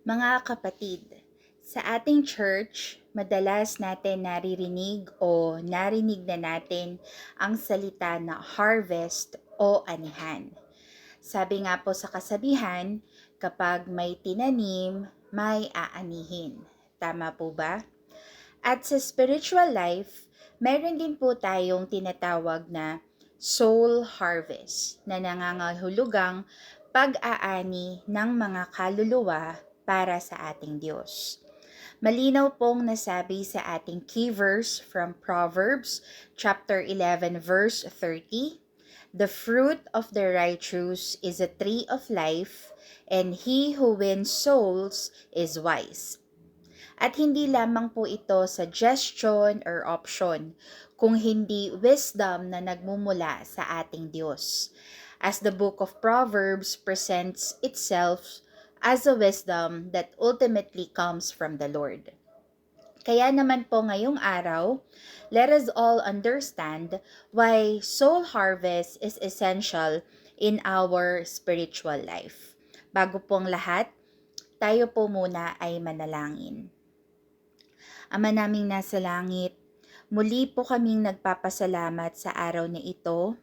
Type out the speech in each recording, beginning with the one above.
Mga kapatid, sa ating church, madalas natin naririnig o narinig na natin ang salita na harvest o anihan. Sabi nga po sa kasabihan, kapag may tinanim, may aanihin. Tama po ba? At sa spiritual life, meron din po tayong tinatawag na soul harvest na nangangahulugang pag-aani ng mga kaluluwa para sa ating Diyos. Malinaw pong nasabi sa ating key verse from Proverbs chapter 11 verse 30. The fruit of the righteous is a tree of life, and he who wins souls is wise. At hindi lamang po ito suggestion or option, kung hindi wisdom na nagmumula sa ating Diyos. As the book of Proverbs presents itself as a wisdom that ultimately comes from the Lord. Kaya naman po ngayong araw, let us all understand why soul harvest is essential in our spiritual life. Bago pong lahat, tayo po muna ay manalangin. Ama naming nasa langit, muli po kaming nagpapasalamat sa araw na ito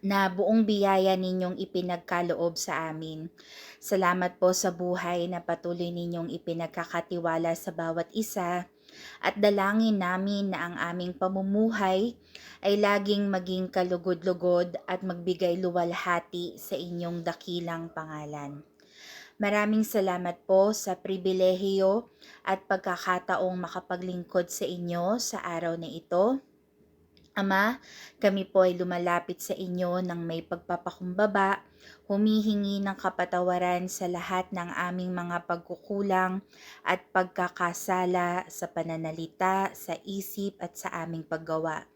na buong biyaya ninyong ipinagkaloob sa amin. Salamat po sa buhay na patuloy ninyong ipinagkakatiwala sa bawat isa at dalangin namin na ang aming pamumuhay ay laging maging kalugod-lugod at magbigay luwalhati sa inyong dakilang pangalan. Maraming salamat po sa pribilehiyo at pagkakataong makapaglingkod sa inyo sa araw na ito. Ama, kami po ay lumalapit sa inyo ng may pagpapakumbaba, humihingi ng kapatawaran sa lahat ng aming mga pagkukulang at pagkakasala sa pananalita, sa isip at sa aming paggawa.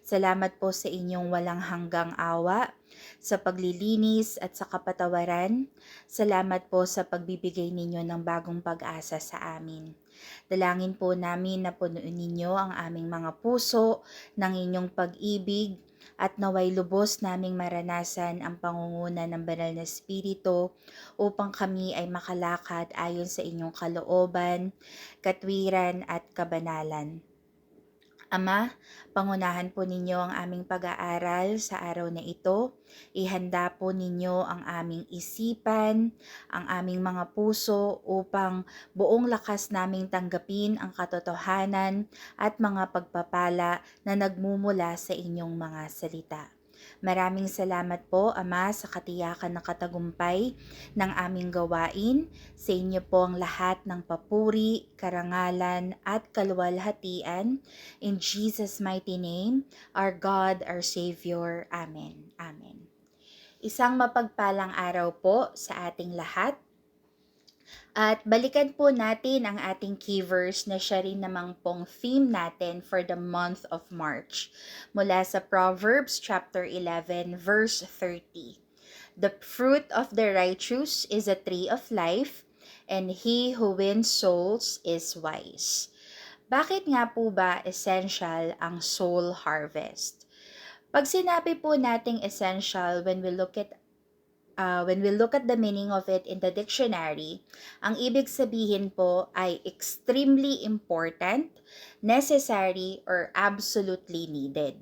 Salamat po sa inyong walang hanggang awa, sa paglilinis at sa kapatawaran. Salamat po sa pagbibigay ninyo ng bagong pag-asa sa amin. Dalangin po namin na punuin ninyo ang aming mga puso ng inyong pag-ibig at naway lubos naming maranasan ang pangunguna ng Banal na Espiritu upang kami ay makalakad ayon sa inyong kalooban, katwiran at kabanalan. Ama, pangunahan po ninyo ang aming pag-aaral sa araw na ito. Ihanda po ninyo ang aming isipan, ang aming mga puso upang buong lakas naming tanggapin ang katotohanan at mga pagpapala na nagmumula sa inyong mga salita. Maraming salamat po, Ama, sa katiyakan ng katagumpay ng aming gawain. Sa inyo po ang lahat ng papuri, karangalan at kaluwalhatian. In Jesus' mighty name, our God, our Savior. Amen. Amen. Isang mapagpalang araw po sa ating lahat. At balikan po natin ang ating key verse na siya rin namang pong theme natin for the month of March. Mula sa Proverbs chapter 11 verse 30. The fruit of the righteous is a tree of life, and he who wins souls is wise. Bakit nga po ba essential ang soul harvest? Pag sinabi po nating essential when we look at the meaning of it in the dictionary, ang ibig sabihin po ay extremely important, necessary, or absolutely needed.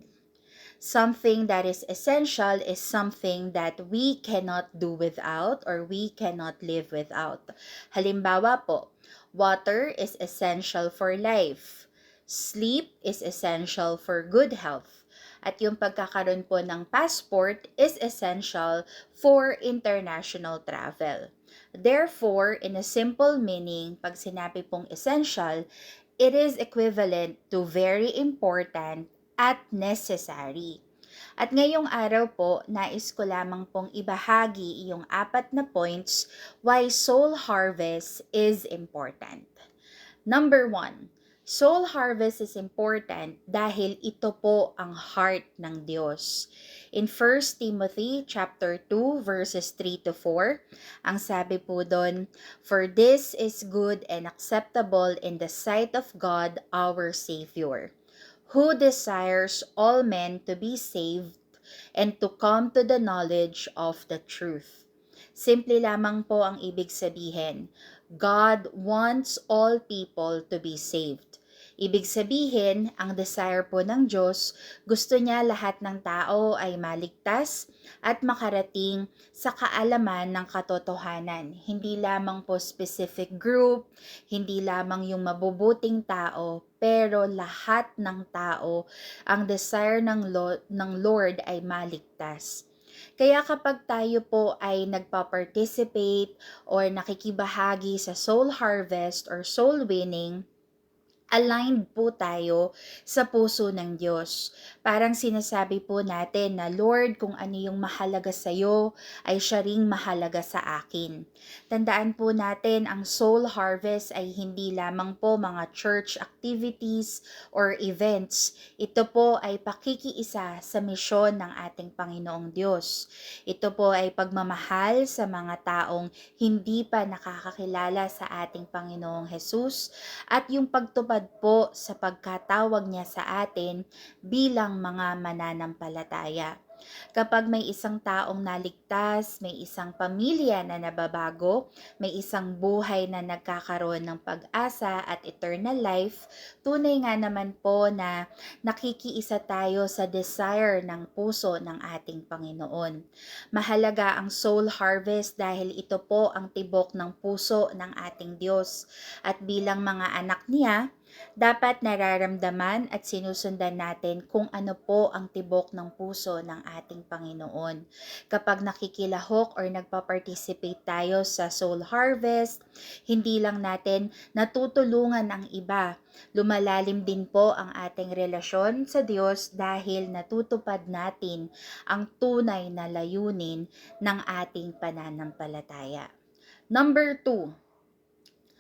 Something that is essential is something that we cannot do without or we cannot live without. Halimbawa po, water is essential for life. Sleep is essential for good health. At yung pagkakaroon po ng passport is essential for international travel. Therefore, in a simple meaning, pag sinabi pong essential, it is equivalent to very important at necessary. At ngayong araw po, nais ko lamang pong ibahagi yung 4 na points why soul harvest is important. Number 1, soul harvest is important dahil ito po ang heart ng Diyos. In 1 Timothy chapter 2 verses 3 to 4, ang sabi po doon, "For this is good and acceptable in the sight of God our Savior, who desires all men to be saved and to come to the knowledge of the truth." Simple lamang po ang ibig sabihin. God wants all people to be saved. Ibig sabihin, ang desire po ng Diyos, gusto niya lahat ng tao ay maligtas at makarating sa kaalaman ng katotohanan. Hindi lamang po specific group, hindi lamang yung mabubuting tao, pero lahat ng tao, ang desire ng Lord ay maligtas. Kaya kapag tayo po ay nagpa-participate or nakikibahagi sa soul harvest or soul winning, aligned po tayo sa puso ng Diyos. Parang sinasabi po natin na, Lord, kung ano yung mahalaga sa iyo, ay siya ring mahalaga sa akin. Tandaan po natin, ang soul harvest ay hindi lamang po mga church activities or events. Ito po ay pakikiisa sa misyon ng ating Panginoong Diyos. Ito po ay pagmamahal sa mga taong hindi pa nakakakilala sa ating Panginoong Jesus at yung pagtupad po sa pagkatawag niya sa atin bilang mga mananampalataya. Kapag may isang taong naligtas, may isang pamilya na nababago, may isang buhay na nagkakaroon ng pag-asa at eternal life, tunay nga naman po na nakikiisa tayo sa desire ng puso ng ating Panginoon. Mahalaga ang soul harvest dahil ito po ang tibok ng puso ng ating Diyos. At bilang mga anak niya, dapat nararamdaman at sinusundan natin kung ano po ang tibok ng puso ng ating Panginoon. Kapag nakikilahok or nagpa-participate tayo sa soul harvest, hindi lang natin natutulungan ang iba. Lumalalim din po ang ating relasyon sa Diyos dahil natutupad natin ang tunay na layunin ng ating pananampalataya. Number 2,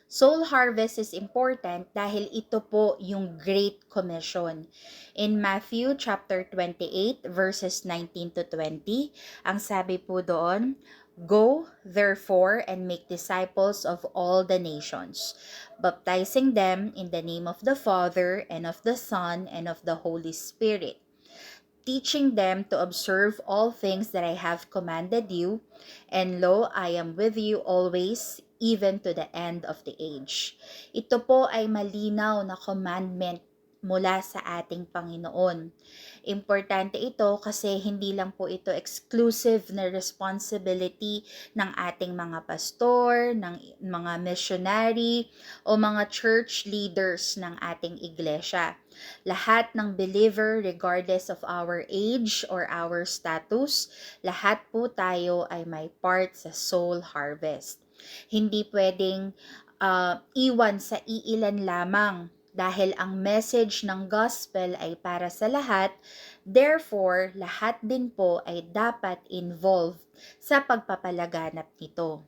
soul harvest is important dahil ito po yung Great Commission. In Matthew chapter 28 verses 19 to 20, ang sabi po doon, Go, therefore, and make disciples of all the nations, baptizing them in the name of the Father, and of the Son, and of the Holy Spirit, teaching them to observe all things that I have commanded you, and lo, I am with you always, even to the end of the age. Ito po ay malinaw na commandment mula sa ating Panginoon. Importante ito kasi hindi lang po ito exclusive na responsibility ng ating mga pastor, ng mga missionary, o mga church leaders ng ating iglesia. Lahat ng believer, regardless of our age or our status, lahat po tayo ay may part sa soul harvest. Hindi pwedeng iwan sa iilan lamang dahil ang message ng gospel ay para sa lahat, therefore, lahat din po ay dapat involved sa pagpapalaganap nito.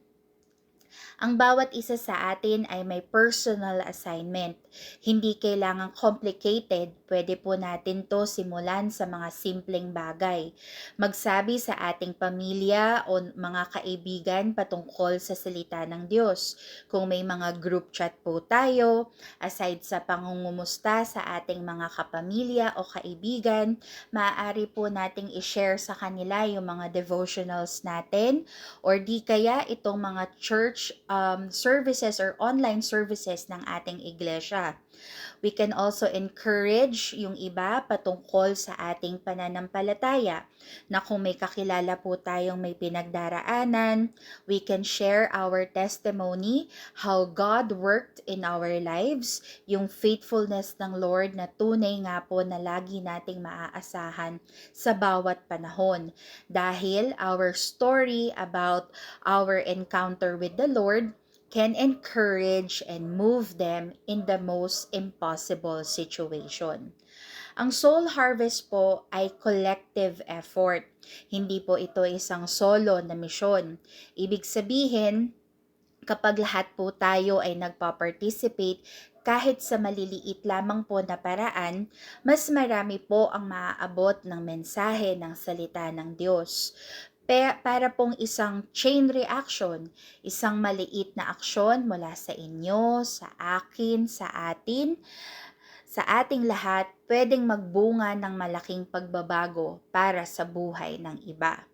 Ang bawat isa sa atin ay may personal assignment. Hindi kailangang complicated, pwede po natin to simulan sa mga simpleng bagay. Magsabi sa ating pamilya o mga kaibigan patungkol sa salita ng Diyos. Kung may mga group chat po tayo, aside sa pangungumusta sa ating mga kapamilya o kaibigan, maaari po nating i-share sa kanila yung mga devotionals natin or di kaya itong mga church services or online services ng ating iglesia. We can also encourage yung iba patungkol sa ating pananampalataya na kung may kakilala po tayong may pinagdaraanan, we can share our testimony, how God worked in our lives, yung faithfulness ng Lord na tunay nga po na lagi nating maaasahan sa bawat panahon. Dahil our story about our encounter with the Lord can encourage and move them in the most impossible situation. Ang soul harvest po ay collective effort. Hindi po ito isang solo na misyon. Ibig sabihin, kapag lahat po tayo ay nagpa-participate, kahit sa maliliit lamang po na paraan, mas marami po ang maaabot ng mensahe ng salita ng Diyos. Para pong isang chain reaction, isang maliit na aksyon mula sa inyo, sa akin, sa atin, sa ating lahat, pwedeng magbunga ng malaking pagbabago para sa buhay ng iba.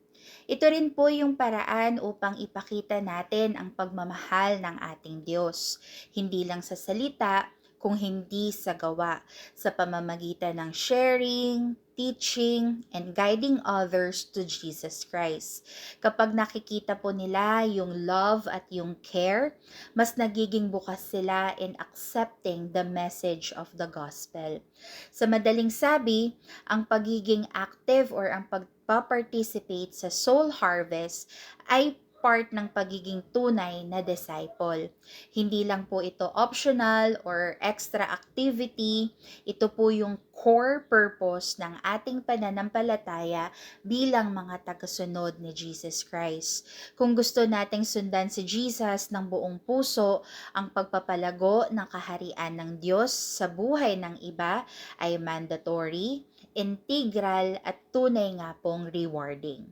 Ito rin po yung paraan upang ipakita natin ang pagmamahal ng ating Diyos, hindi lang sa salita, kung hindi sa gawa, sa pamamagitan ng sharing, teaching, and guiding others to Jesus Christ. Kapag nakikita po nila yung love at yung care, mas nagiging bukas sila in accepting the message of the gospel. Sa madaling sabi, ang pagiging active or ang pagpa-participate sa soul harvest ay part ng pagiging tunay na disciple. Hindi lang po ito optional or extra activity, ito po yung core purpose ng ating pananampalataya bilang mga tagasunod ni Jesus Christ. Kung gusto nating sundan si Jesus ng buong puso, ang pagpapalago ng kaharian ng Diyos sa buhay ng iba ay mandatory, integral at tunay nga pong rewarding.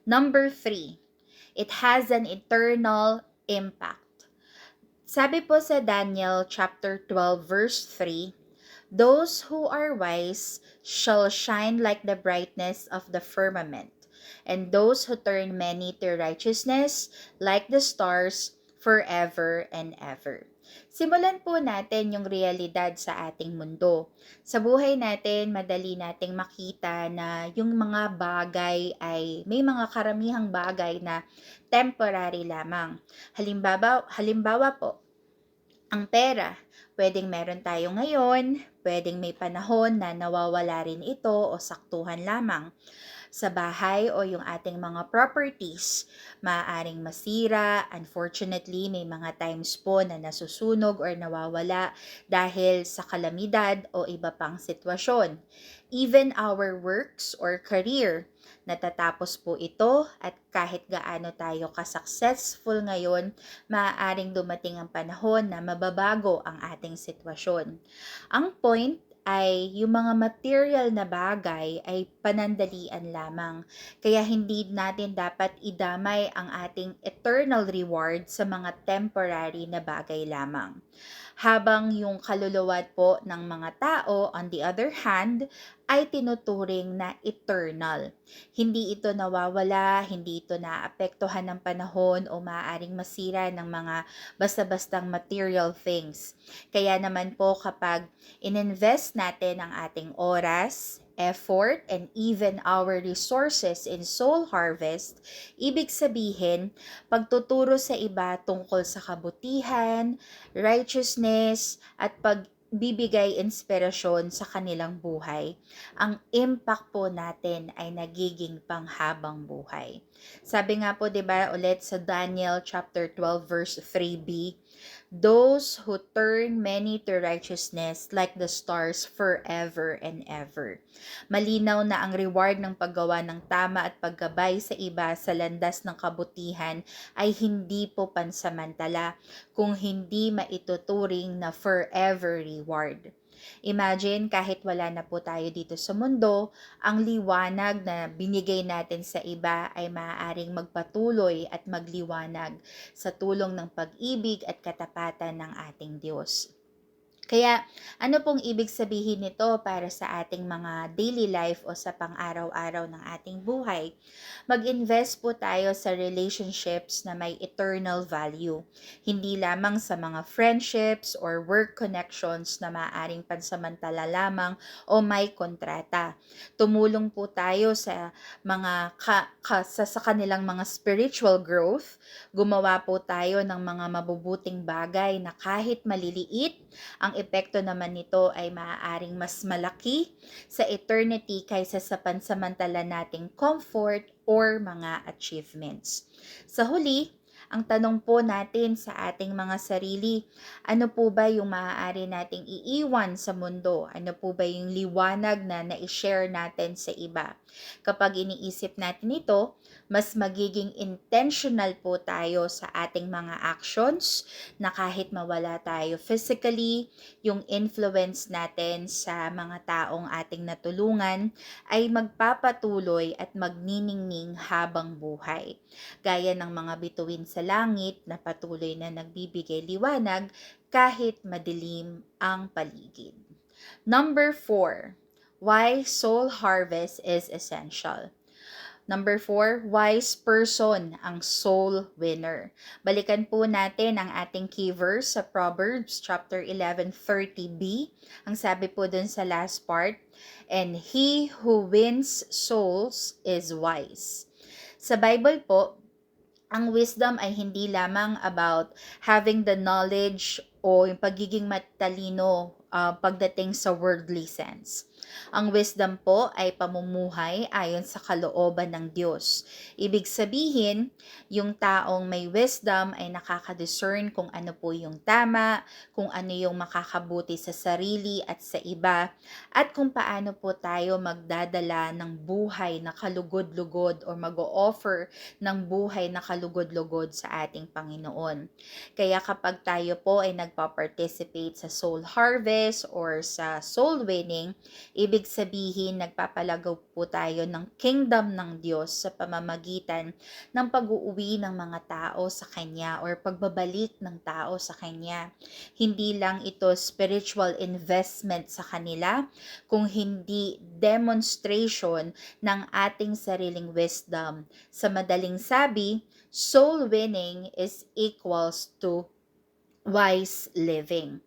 Number 3, it has an eternal impact. Sabi po sa Daniel chapter 12 verse 3, those who are wise shall shine like the brightness of the firmament, and those who turn many to righteousness like the stars forever and ever. Simulan po natin yung realidad sa ating mundo. Sa buhay natin, madali nating makita na yung mga bagay ay, may mga karamihang bagay na temporary lamang. Halimbawa po, ang pera, pwedeng meron tayo ngayon, pwedeng may panahon na nawawala rin ito o saktuhan lamang. Sa bahay o yung ating mga properties, maaaring masira. Unfortunately, may mga times po na nasusunog or nawawala dahil sa kalamidad o iba pang sitwasyon. Even our works or career, natatapos po ito at kahit gaano tayo ka-successful ngayon, maaaring dumating ang panahon na mababago ang ating sitwasyon. Ang point ay yung mga material na bagay ay panandalian lamang. Kaya hindi natin dapat idamay ang ating eternal reward sa mga temporary na bagay lamang. Habang yung kaluluwa po ng mga tao, on the other hand, ay tinuturing na eternal. Hindi ito nawawala, hindi ito naapektuhan ng panahon o maaaring masira ng mga basta-bastang material things. Kaya naman po kapag ininvest natin ang ating oras, effort, and even our resources in soul harvest, ibig sabihin, pagtuturo sa iba tungkol sa kabutihan, righteousness, at pagbibigay inspirasyon sa kanilang buhay, ang impact po natin ay nagiging panghabang buhay. Sabi nga po 'di ba ulit sa Daniel chapter 12 verse 3b, those who turn many to righteousness like the stars forever and ever. Malinaw na ang reward ng paggawa ng tama at paggabay sa iba sa landas ng kabutihan ay hindi po pansamantala, kung hindi maituturing na forever reward. Imagine kahit wala na po tayo dito sa mundo, ang liwanag na binigay natin sa iba ay maaaring magpatuloy at magliwanag sa tulong ng pag-ibig at katapatan ng ating Diyos. Kaya ano pong ibig sabihin nito para sa ating mga daily life o sa pang-araw-araw ng ating buhay? Mag-invest po tayo sa relationships na may eternal value. Hindi lamang sa mga friendships or work connections na maaaring pansamantala lamang o may kontrata. Tumulong po tayo sa mga sa kanilang mga spiritual growth. Gumawa po tayo ng mga mabubuting bagay na kahit maliliit, ang epekto naman nito ay maaaring mas malaki sa eternity kaysa sa pansamantala nating comfort or mga achievements. Sa huli, ang tanong po natin sa ating mga sarili, ano po ba yung maaari nating iiwan sa mundo? Ano po ba yung liwanag na na-share natin sa iba? Kapag iniisip natin ito, mas magiging intentional po tayo sa ating mga actions na kahit mawala tayo physically, yung influence natin sa mga taong ating natulungan ay magpapatuloy at magniningning habang buhay. Gaya ng mga bituin sa langit na patuloy na nagbibigay liwanag kahit madilim ang paligid. Number 4, why soul harvest is essential. Number 4, wise person ang soul winner. Balikan po natin ang ating key verse sa Proverbs chapter 11:30b. Ang sabi po dun sa last part, and he who wins souls is wise. Sa Bible po, ang wisdom ay hindi lamang about having the knowledge o yung pagiging matalino pagdating sa worldly sense. Ang wisdom po ay pamumuhay ayon sa kalooban ng Diyos. Ibig sabihin, yung taong may wisdom ay nakaka-discern kung ano po yung tama, kung ano yung makakabuti sa sarili at sa iba, at kung paano po tayo magdadala ng buhay na kalugod-lugod o mag-o-offer ng buhay na kalugod-lugod sa ating Panginoon. Kaya kapag tayo po ay nagpa-participate sa soul harvest or sa soul winning, ibig sabihin nagpapalagaw po tayo ng kingdom ng Diyos sa pamamagitan ng pag-uuwi ng mga tao sa Kanya or pagbabalik ng tao sa Kanya. Hindi lang ito spiritual investment sa kanila, kung hindi demonstration ng ating sariling wisdom. Sa madaling sabi, soul winning is equals to wise living.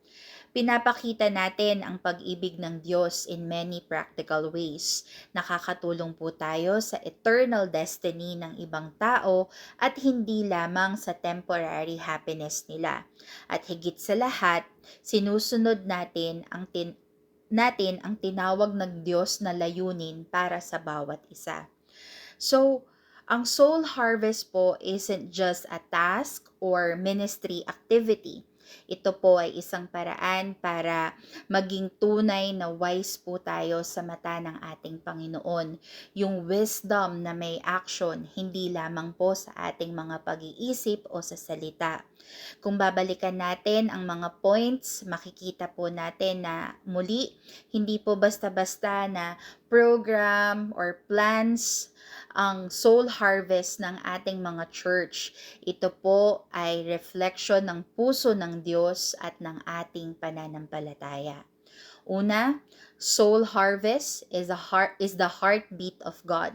Pinapakita natin ang pag-ibig ng Diyos in many practical ways. Nakakatulong po tayo sa eternal destiny ng ibang tao at hindi lamang sa temporary happiness nila. At higit sa lahat, sinusunod natin ang tinawag ng Diyos na layunin para sa bawat isa. So, ang soul harvest po isn't just a task or ministry activity. Ito po ay isang paraan para maging tunay na wise po tayo sa mata ng ating Panginoon. Yung wisdom na may action, hindi lamang po sa ating mga pag-iisip o sa salita. Kung babalikan natin ang mga points, makikita po natin na muli, hindi po basta-basta na program or plans ang soul harvest ng ating mga church. Ito po ay reflection ng puso ng Diyos at ng ating pananampalataya. Una, soul harvest is the heartbeat of God.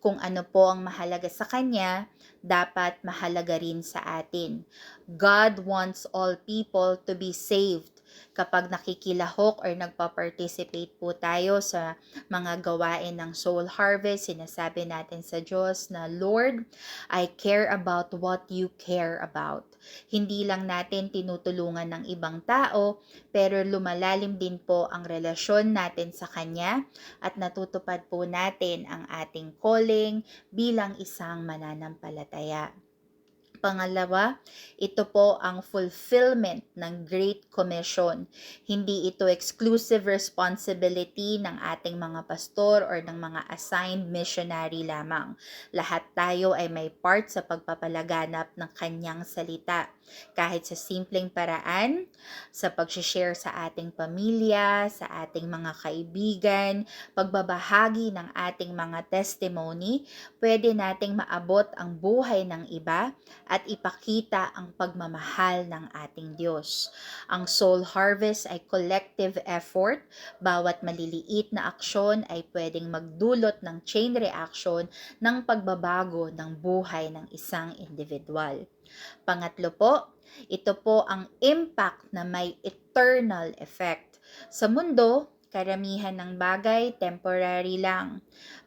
Kung ano po ang mahalaga sa Kanya, dapat mahalaga rin sa atin. God wants all people to be saved. Kapag nakikilahok or nagpa-participate po tayo sa mga gawain ng soul harvest, sinasabi natin sa Diyos na, Lord, I care about what you care about. Hindi lang natin tinutulungan ng ibang tao, pero lumalalim din po ang relasyon natin sa Kanya at natutupad po natin ang ating calling bilang isang mananampalataya. Pangalawa, ito po ang fulfillment ng Great Commission. Hindi ito exclusive responsibility ng ating mga pastor or ng mga assigned missionary lamang. Lahat tayo ay may part sa pagpapalaganap ng Kanyang salita. Kahit sa simpleng paraan, sa pag-share sa ating pamilya, sa ating mga kaibigan, pagbabahagi ng ating mga testimony, pwede nating maabot ang buhay ng iba at ipakita ang pagmamahal ng ating Diyos. Ang soul harvest ay collective effort. Bawat maliliit na aksyon ay pwedeng magdulot ng chain reaction ng pagbabago ng buhay ng isang individual. Pangatlo po, ito po ang impact na may eternal effect. Sa mundo, karamihan ng bagay temporary lang.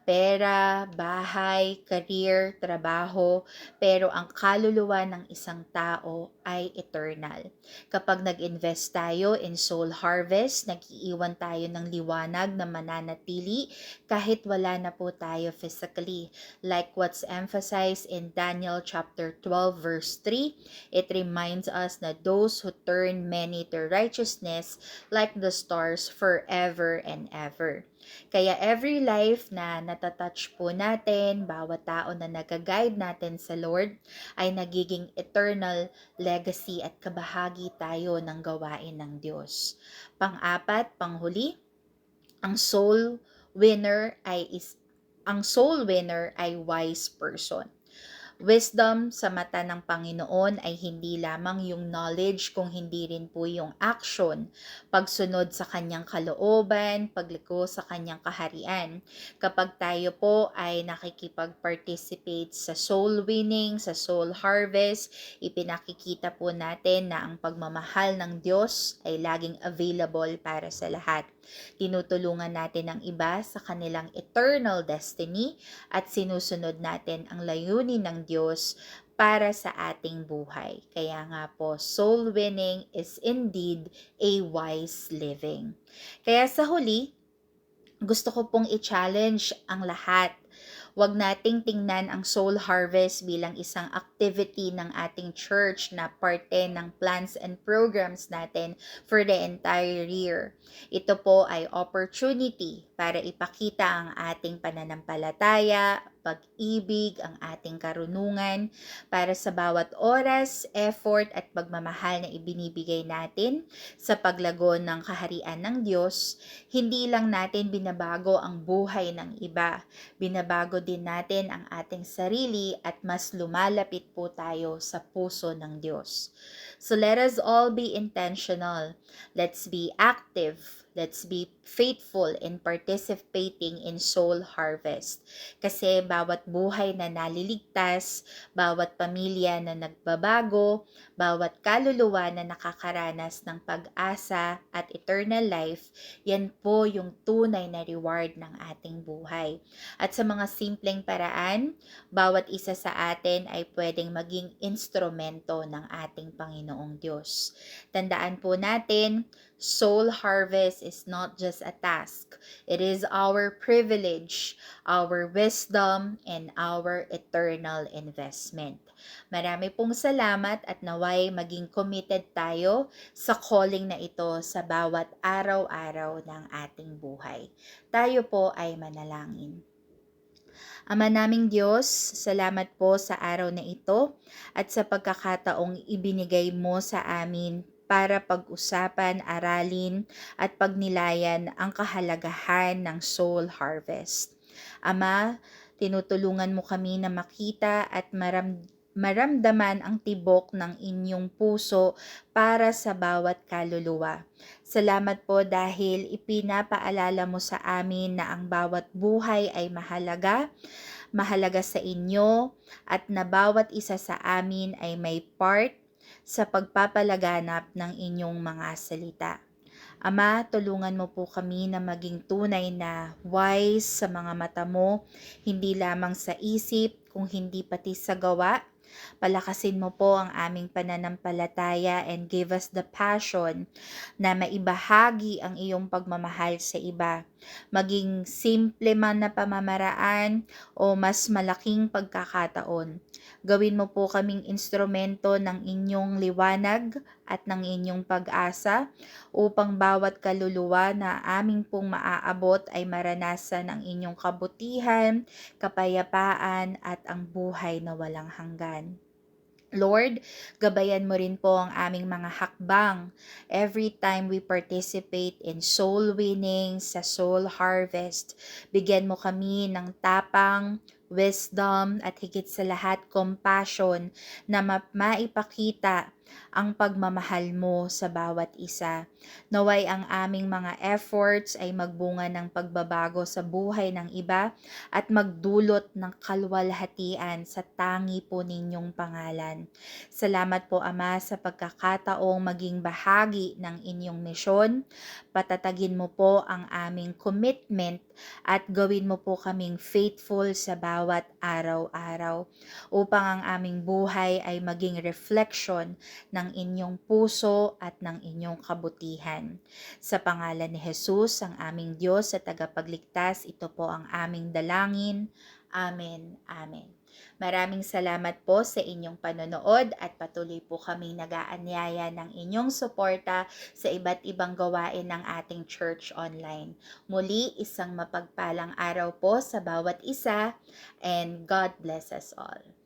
Pera, bahay, career, trabaho, pero ang kaluluwa ng isang tao ay eternal. Kapag nag-invest tayo in soul harvest, nag-iiwan tayo ng liwanag na mananatili kahit wala na po tayo physically. Like what's emphasized in Daniel chapter 12 verse 3, it reminds us that those who turn many to righteousness like the stars forever and ever. Kaya every life na natatouch po natin, bawat tao na nag-guide natin sa Lord, ay nagiging eternal legacy at kabahagi tayo ng gawain ng Diyos. Pang-apat, panghuli, ang soul winner ay wise person. Wisdom sa mata ng Panginoon ay hindi lamang yung knowledge kung hindi rin po yung action, pagsunod sa kanyang kalooban, pagliko sa kanyang kaharian. Kapag tayo po ay nakikipag-participate sa soul winning, sa soul harvest, ipinakikita po natin na ang pagmamahal ng Diyos ay laging available para sa lahat. Tinutulungan natin ang iba sa kanilang eternal destiny at sinusunod natin ang layunin ng Diyos para sa ating buhay. Kaya nga po, soul winning is indeed a wise living. Kaya sa huli, gusto ko pong i-challenge ang lahat. Huwag nating tingnan ang soul harvest bilang isang activity ng ating church na parte ng plans and programs natin for the entire year. Ito po ay opportunity para ipakita ang ating pananampalataya, pag-ibig, ang ating karunungan para sa bawat oras, effort at pagmamahal na ibinibigay natin sa paglago ng kaharian ng Diyos. Hindi lang natin binabago ang buhay ng iba, binabago din natin ang ating sarili at mas lumalapit po tayo sa puso ng Diyos. So let us all be intentional. Let's be active. Let's be faithful in participating in soul harvest. Kasi bawat buhay na naliligtas, bawat pamilya na nagbabago, bawat kaluluwa na nakakaranas ng pag-asa at eternal life, yan po yung tunay na reward ng ating buhay. At sa mga simpleng paraan, bawat isa sa atin ay pwedeng maging instrumento ng ating Panginoong Diyos. Tandaan po natin, soul harvest is not just a task. It is our privilege, our wisdom, and our eternal investment. Marami pong salamat at naway maging committed tayo sa calling na ito sa bawat araw-araw ng ating buhay. Tayo po ay manalangin. Ama naming Diyos, salamat po sa araw na ito at sa pagkakataong ibinigay mo sa amin para pag-usapan, aralin at pagnilayan ang kahalagahan ng soul harvest. Ama, tinutulungan mo kami na makita at maramdaman ang tibok ng inyong puso para sa bawat kaluluwa. Salamat po dahil ipinapaalala mo sa amin na ang bawat buhay ay mahalaga sa inyo at na bawat isa sa amin ay may part sa pagpapalaganap ng inyong mga salita. Ama, tulungan mo po kami na maging tunay na wise sa mga mata mo, hindi lamang sa isip, kung hindi pati sa gawa. Palakasin mo po ang aming pananampalataya and give us the passion na maibahagi ang iyong pagmamahal sa iba. Maging simple man na pamamaraan o mas malaking pagkakataon. Gawin mo po kaming instrumento ng inyong liwanag at ng inyong pag-asa upang bawat kaluluwa na aming pong maaabot ay maranasan ang inyong kabutihan, kapayapaan at ang buhay na walang hanggan. Lord, gabayan mo rin po ang aming mga hakbang every time we participate in soul winning, sa soul harvest. Bigyan mo kami ng tapang, wisdom, at higit sa lahat, compassion na maipakita ang pagmamahal mo sa bawat isa. Naway ang aming mga efforts ay magbunga ng pagbabago sa buhay ng iba at magdulot ng kaluwalhatian sa tangi po ninyong pangalan. Salamat po Ama sa pagkakataong maging bahagi ng inyong misyon. Patatagin mo po ang aming commitment at gawin mo po kaming faithful sa bawat araw-araw upang ang aming buhay ay maging reflection ng inyong puso at ng inyong kabutihan. Sa pangalan ni Jesus, ang aming Diyos at tagapagligtas, ito po ang aming dalangin. Amen. Amen. Maraming salamat po sa inyong panonood at patuloy po kaming nag-aanyaya ng inyong suporta sa iba't ibang gawain ng ating church online. Muli, isang mapagpalang araw po sa bawat isa and God bless us all.